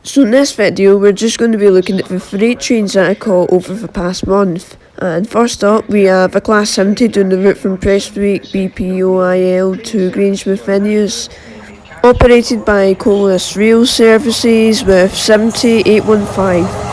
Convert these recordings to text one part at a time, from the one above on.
So in this video we're just going to be looking at the freight trains that I caught over the past month. And first up we have a Class 70 doing the route from Prestwick BPOIL to Grangemouth Venues, operated by Colas Rail Services with 70815.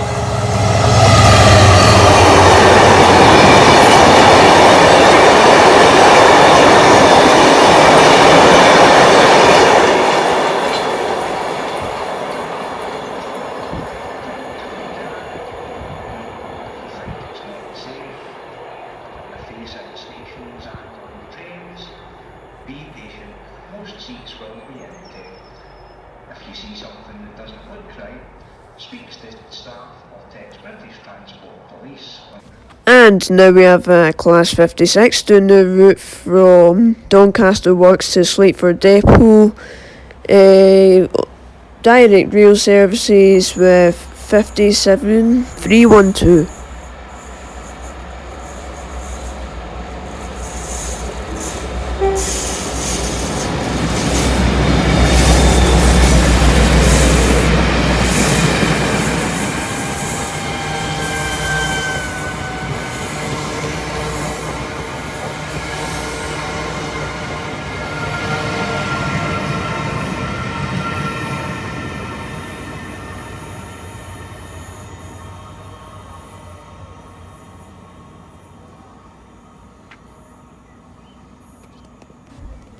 At stations and on the trains, be patient, most seats will be empty. If you see something that doesn't look right, speak to staff or text British Transport Police. And now we have Class 56 doing the route from Doncaster Works to Slateford Depot, direct rail services with 57312.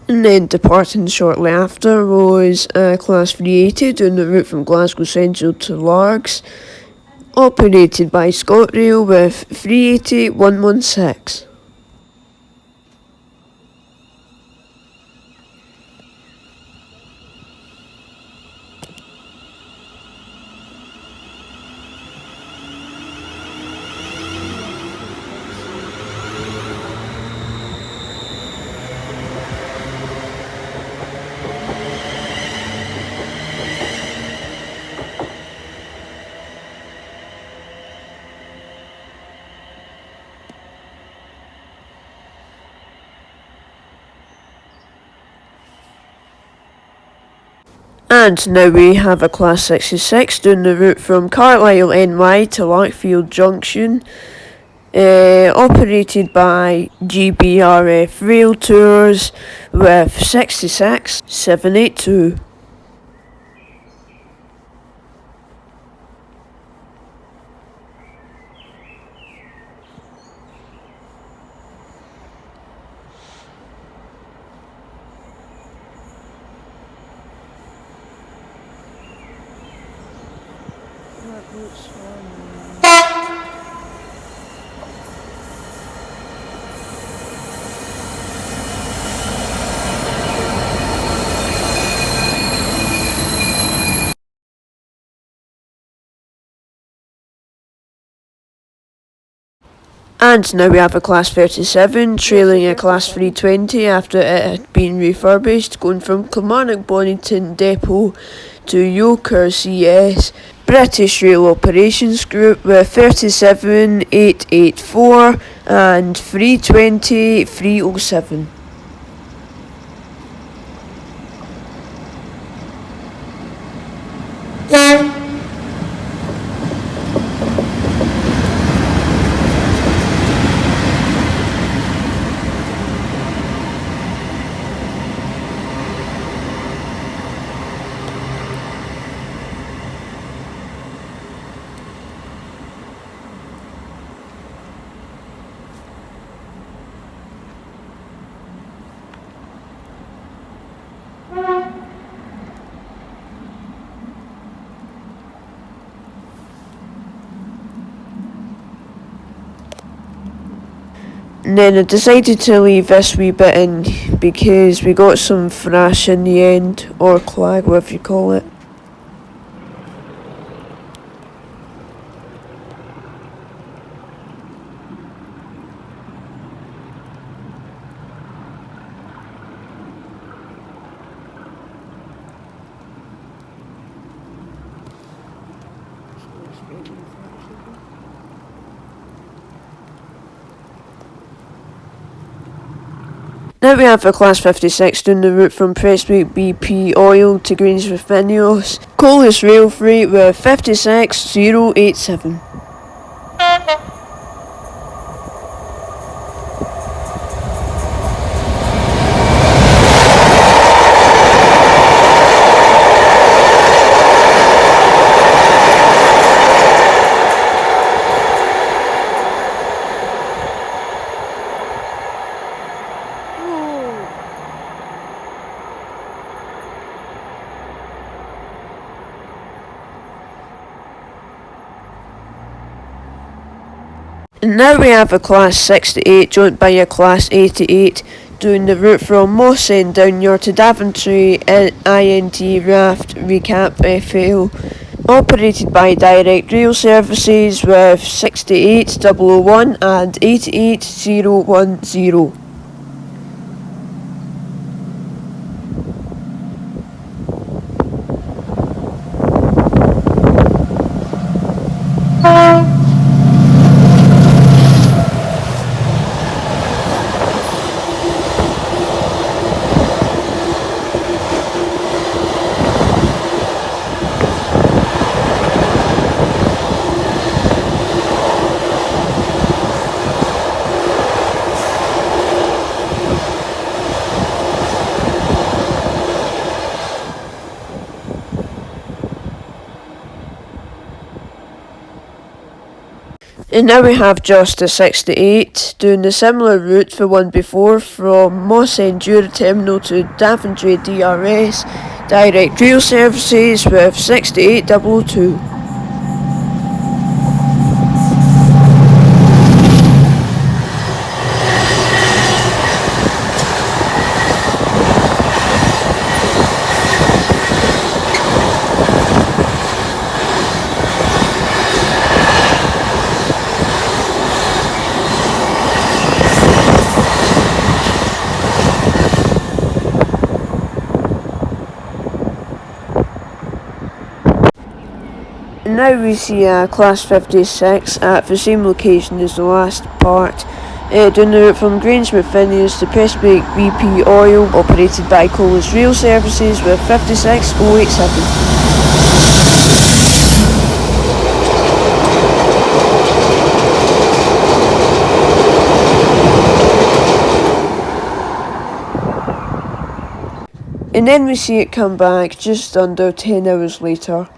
And then departing shortly after was Class 380 doing the route from Glasgow Central to Largs, operated by ScotRail with 380116. And now we have a Class 66 doing the route from Carlisle NY to Larkfield Junction, operated by GBRF Rail Tours with 66782. And now we have a Class 37 trailing a Class 320 after it had been refurbished, going from Kilmarnock Bonington Depot to Yoker CS British Rail Operations Group with 37884 and 320307. And then I decided to leave this wee bit in because we got some thrash in the end, or clag, whatever you call it. Now we have for Class 56 doing the route from Prestwick BP Oil to Greensmith Vineyards. Colas rail freight with 56087. And now we have a Class 68 joined by a Class 88 doing the route from Moss End Downyard to Daventry INT Raft Recap FL. Operated by Direct Rail Services with 68001 and 88010. And now we have just a 68 doing the similar route for one before from Moss End Jura Terminal to Daventry DRS. Direct Rail Services with 68002. And now we see Class 56 at the same location as the last part, doing the route from Greensmith Vineyards to Prestwick BP Oil, operated by Colas Rail Services with 56087. And then we see it come back just under 10 hours later.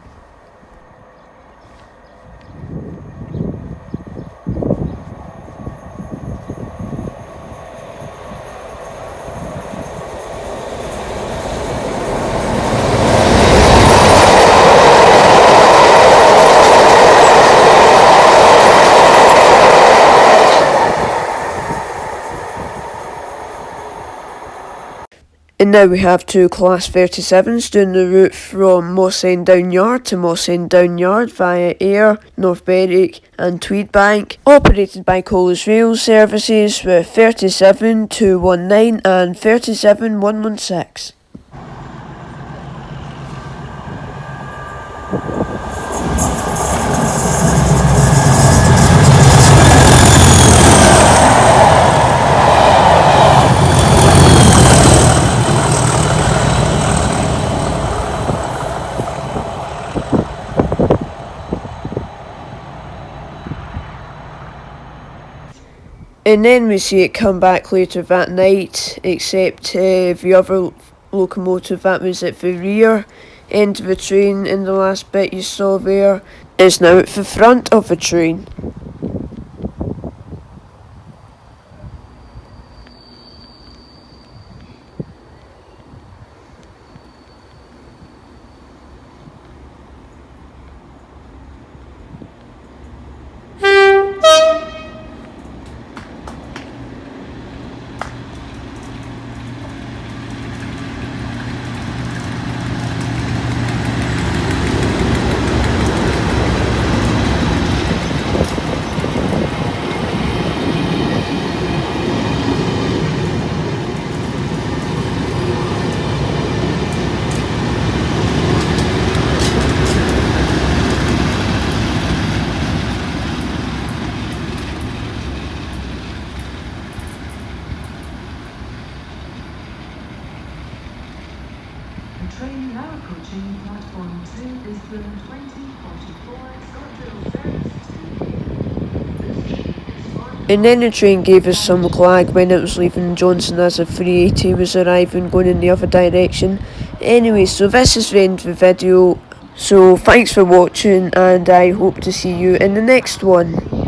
And now we have two Class 37s doing the route from Moss End Downyard to Moss End Downyard via Ayr, North Berwick and Tweedbank, operated by Colas Rail Services with 37219 and 37116. And then we see it come back later that night, except the other locomotive that was at the rear end of the train in the last bit you saw there is now at the front of the train. train now approaching platform 2 is the 2044 Scottville service to This train is for And then the train gave us some lag when it was leaving Johnstone as a 380 was arriving going in the other direction. Anyway, so this is the end of the video. So thanks for watching and I hope to see you in the next one.